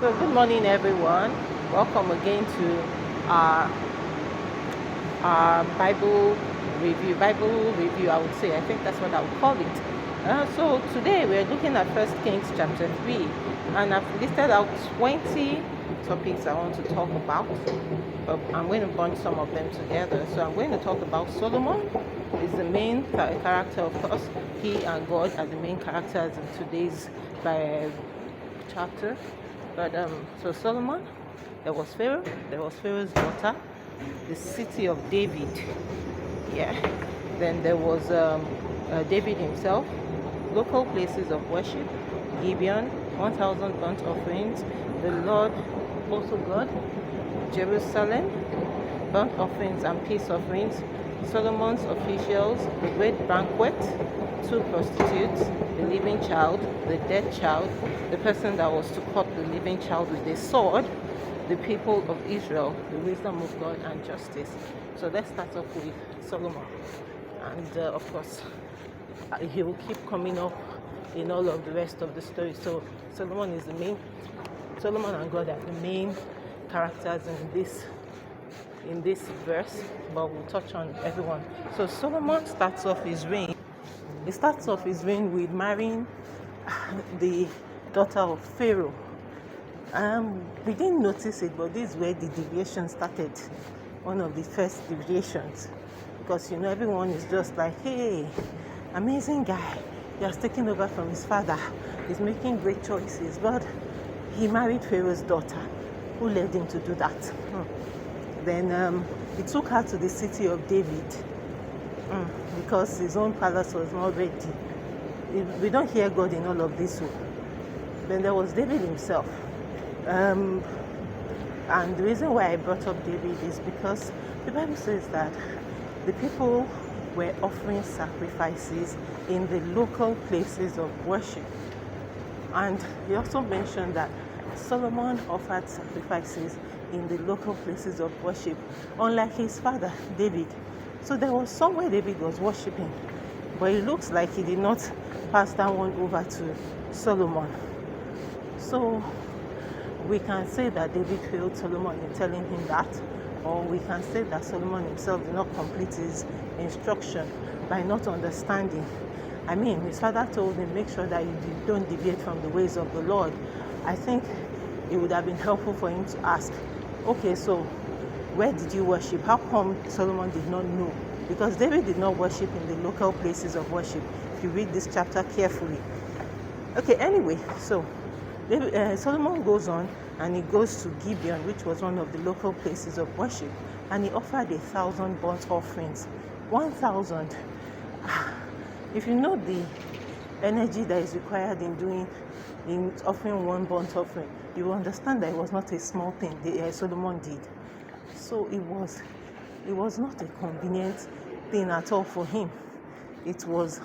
So good morning, everyone. Welcome again to our, our Bible review. I would say. I think that's what I would call it. So today we're looking at First Kings chapter 3, and I've listed out 20 topics I want to talk about. But I'm going to bunch some of them together. So I'm going to talk about Solomon. Is the main character, of course. He and God are the main characters in today's chapter. But so Solomon, there was Pharaoh's daughter, the city of David. Yeah. Then there was David himself, local places of worship, Gibeon, 1,000 burnt offerings, the Lord, also God, Jerusalem, burnt offerings and peace offerings, Solomon's officials, the great banquet, 2 prostitutes, the living child, the dead child, the person that was to cut the living child with a sword, the people of Israel, the wisdom of God and justice. So let's start off with Solomon. And of course, he will keep coming up in all of the rest of the story. So Solomon and God are the main characters in this verse, but we'll touch on everyone. So Solomon starts off his reign. He starts off his reign with marrying the daughter of Pharaoh. We didn't notice it, but this is where the deviation started. One of the first deviations, because everyone is just like, hey, amazing guy. He has taken over from his father. He's making great choices, but he married Pharaoh's daughter. Who led him to do that? Then he took her to the city of David because his own palace was not ready. We don't hear God in all of this. Then there was David himself. And the reason why I brought up David is because the Bible says that the people were offering sacrifices in the local places of worship. And he also mentioned that Solomon offered sacrifices in the local places of worship, unlike his father, David. So there was somewhere David was worshiping, but it looks like he did not pass that one over to Solomon. So we can say that David failed Solomon in telling him that, or we can say that Solomon himself did not complete his instruction by not understanding. I mean, his father told him, make sure that you don't deviate from the ways of the Lord. I think it would have been helpful for him to ask, okay, so where did you worship? How come Solomon did not know? Because David did not worship in the local places of worship, if you read this chapter carefully. Okay, anyway, so Solomon goes on and he goes to Gibeon, which was one of the local places of worship, and he offered 1,000 burnt offerings. 1,000. If you know the energy that is required in offering one burnt offering, you will understand that it was not a small thing Solomon did. So it was not a convenient thing at all for him. It was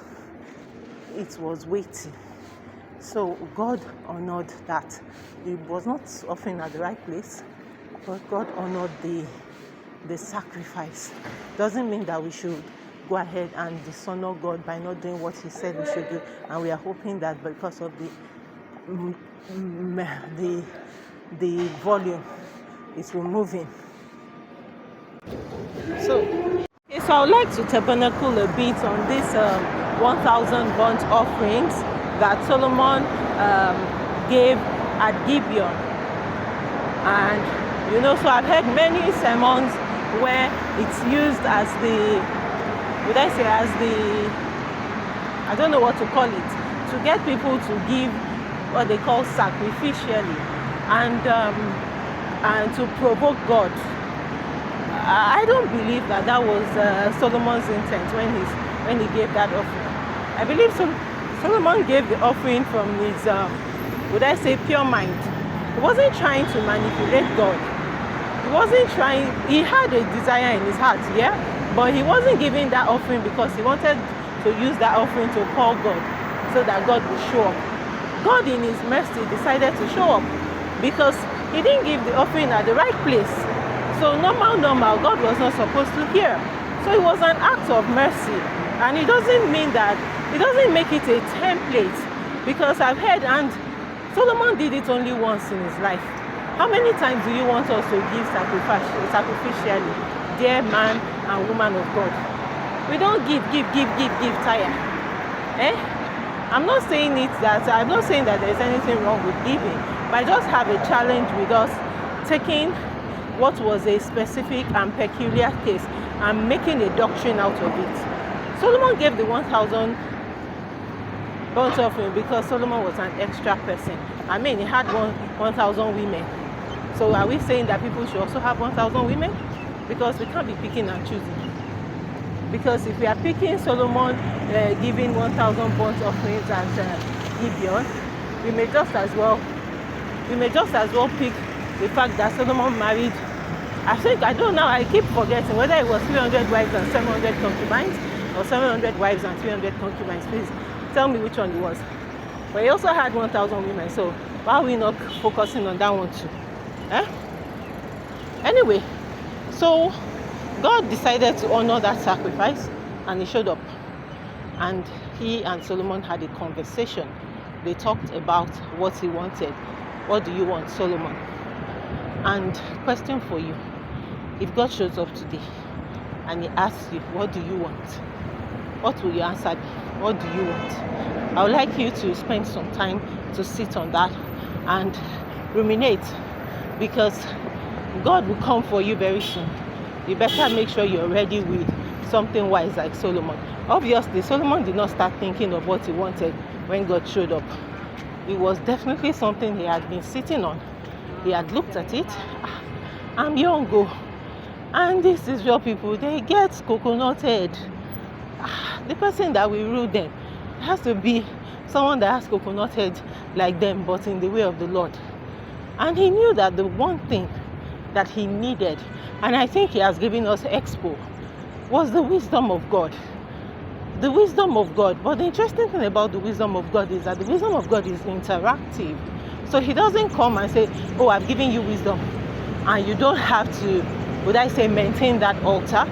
weighty. So God honored that. It was not offering at the right place, but God honored the sacrifice. Doesn't mean that we should go ahead and dishonor God by not doing what he said we should do, and we are hoping that because of the volume is removing. So I would like to tabernacle a bit on this 1,000 burnt offerings that Solomon gave at Gibeon. And so I've heard many sermons where it's used as I don't know what to call it, to get people to give what they call sacrificially and to provoke God. I don't believe that was Solomon's intent when he gave that offering. I believe Solomon gave the offering from his pure mind. He wasn't trying to manipulate God. He had a desire in his heart, yeah, but he wasn't giving that offering because he wanted to use that offering to call God so that God would show up. God in his mercy decided to show up because he didn't give the offering at the right place. So normal, God was not supposed to hear. So it was an act of mercy. And it doesn't make it a template, because I've heard, and Solomon did it only once in his life. How many times do you want us to give sacrificially, dear man and woman of God? We don't give, tire. I'm not saying that there's anything wrong with giving, but I just have a challenge with us taking what was a specific and peculiar case and making a doctrine out of it. Solomon gave the 1,000 burnt offering because Solomon was an extra person. I mean, he had 1,000 women. So are we saying that people should also have 1,000 women? Because we can't be picking and choosing. Because if we are picking Solomon giving 1,000 burnt offerings at Gibeon, we may just as well pick the fact that Solomon married. I don't know, I keep forgetting whether it was 300 wives and 700 concubines or 700 wives and 300 concubines. Please tell me which one it was. But he also had 1,000 women, so why are we not focusing on that one too? Anyway, so God decided to honor that sacrifice, and he showed up. And he and Solomon had a conversation. They talked about what he wanted. What do you want, Solomon? And question for you. If God shows up today and he asks you, what do you want? What will your answer be? What do you want? I would like you to spend some time to sit on that and ruminate, because God will come for you very soon. You better make sure you're ready with something wise like Solomon. Obviously, Solomon did not start thinking of what he wanted when God showed up. It was definitely something he had been sitting on. He had looked at it. I'm young, and these Israel people, they get coconut head. The person that will rule them has to be someone that has coconut head like them, but in the way of the Lord. And he knew that the one thing that he needed, and I think he has given us expo, was the wisdom of God. The wisdom of God. But the interesting thing about the wisdom of God is that the wisdom of God is interactive. So he doesn't come and say, oh, I've given you wisdom, and you don't have to, maintain that altar.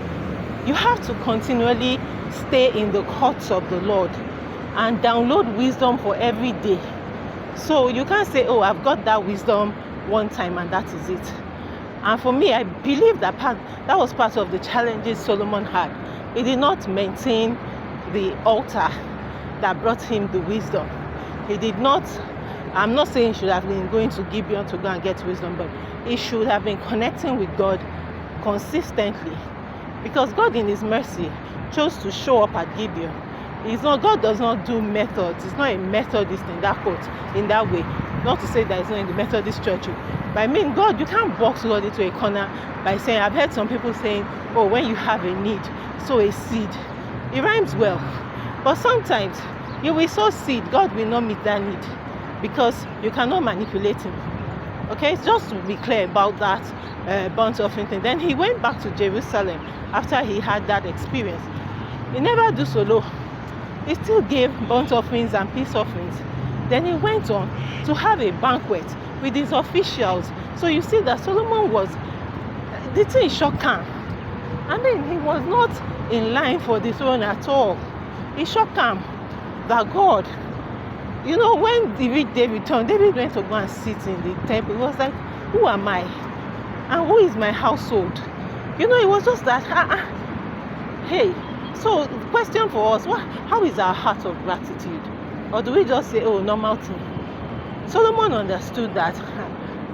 You have to continually stay in the courts of the Lord and download wisdom for every day. So you can't say, oh, I've got that wisdom one time and that is it. And for me, I believe that was part of the challenges Solomon had. He did not maintain the altar that brought him the wisdom. He did not, I'm not saying he should have been going to Gibeon to go and get wisdom, but he should have been connecting with God consistently, because God in his mercy chose to show up at Gibeon. God does not do methods. It's not a Methodist in that way. Not to say that it's not in the Methodist church, but I mean, God, you can't box God into a corner by saying, I've heard some people saying, oh, when you have a need, sow a seed. It rhymes well, but sometimes you will sow seed, God will not meet that need, because you cannot manipulate him. Okay, just to be clear about that burnt offering thing. Then he went back to Jerusalem after he had that experience. He never do solo. He still gave burnt offerings and peace offerings. Then he went on to have a banquet with his officials. So you see that Solomon the thing shocked him. I mean, he was not in line for the throne at all. He shocked him that God, when David turned, David went to go and sit in the temple. He was like, who am I? And who is my household? It was just that, hey. So the question for us, how is our heart of gratitude? Or do we just say, oh, normal thing? Solomon understood that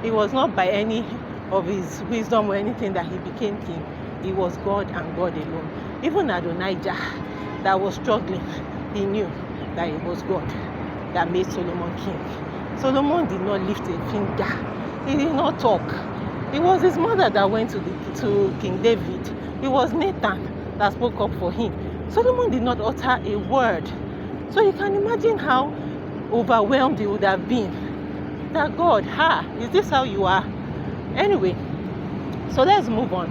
it was not by any of his wisdom or anything that he became king. It was God and God alone. Even Adonijah that was struggling, he knew that it was God that made Solomon king. Solomon did not lift a finger. He did not talk. It was his mother that went to King David. It was Nathan that spoke up for him. Solomon did not utter a word. So you can imagine how overwhelmed he would have been. That God, is this how you are? Anyway, so let's move on.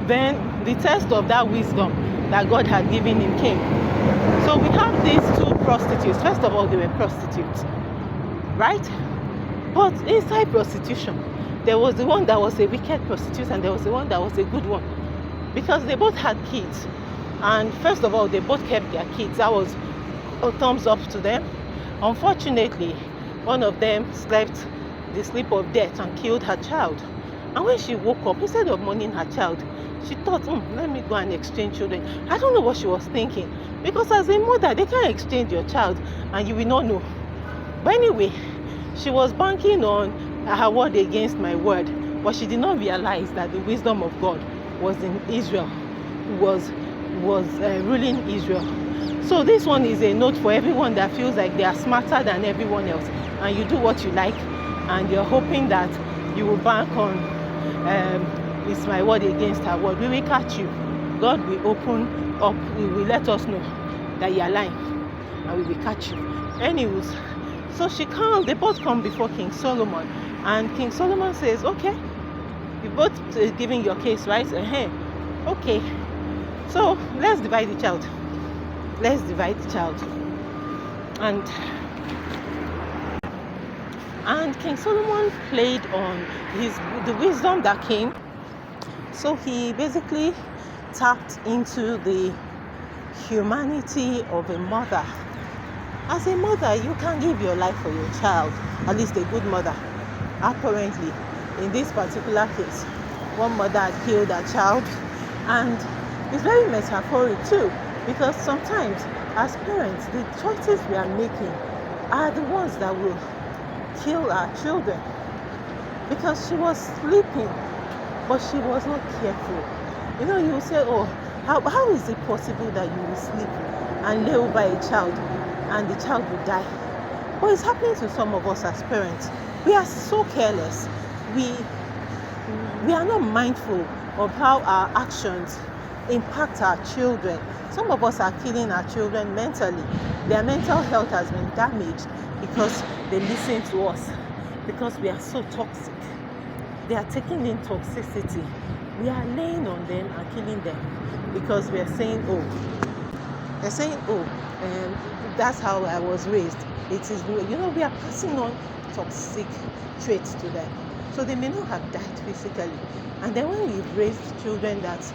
Then the test of that wisdom that God had given him came. So we have these two prostitutes. First of all, they were prostitutes, right? But inside prostitution, there was the one that was a wicked prostitute and there was the one that was a good one, because they both had kids. And first of all, they both kept their kids. That was a thumbs up to them. Unfortunately, one of them slept the sleep of death and killed her child. And when she woke up, instead of mourning her child, she thought, let me go and exchange children. I don't know what she was thinking, because as a mother, they can't exchange your child and you will not know. But anyway, she was banking on her word against my word, but she did not realize that the wisdom of God was in Israel, was ruling Israel. So this one is a note for everyone that feels like they are smarter than everyone else, and you do what you like, and you're hoping that you will bank on it's my word against her word. We will catch you. God will open up, He will let us know that you are lying, and we will catch you. Anyways, so they both come before King Solomon, and King Solomon says, okay, you both giving your case, right? Okay, so let's divide the child. And King Solomon played on the wisdom that came. So he basically tapped into the humanity of a mother. As a mother, you can give your life for your child, at least a good mother. Apparently, in this particular case, one mother had killed her child, and it's very metaphoric too, because sometimes as parents, the choices we are making are the ones that will kill our children. Because she was sleeping, but she was not careful. You will say, oh, how is it possible that you will sleep and lay over a child and the child will die? But it's happening to some of us as parents. We are so careless. We are not mindful of how our actions impact our children. Some of us are killing our children mentally. Their mental health has been damaged because they listen to us, because we are so toxic. They are taking in toxicity. We are laying on them and killing them because we are saying, that's how I was raised. It is, we are passing on toxic traits to them. So they may not have died physically. And then when we've raised children that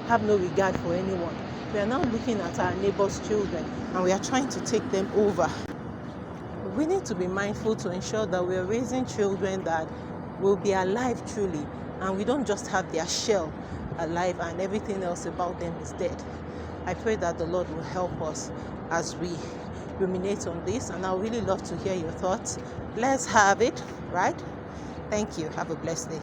have no regard for anyone, we are now looking at our neighbors' children and we are trying to take them over. We need to be mindful to ensure that we are raising children that will be alive truly, and we don't just have their shell alive and everything else about them is dead. I pray that the Lord will help us as we ruminate on this, and I would really love to hear your thoughts. Let's have it, right? Thank you. Have a blessed day.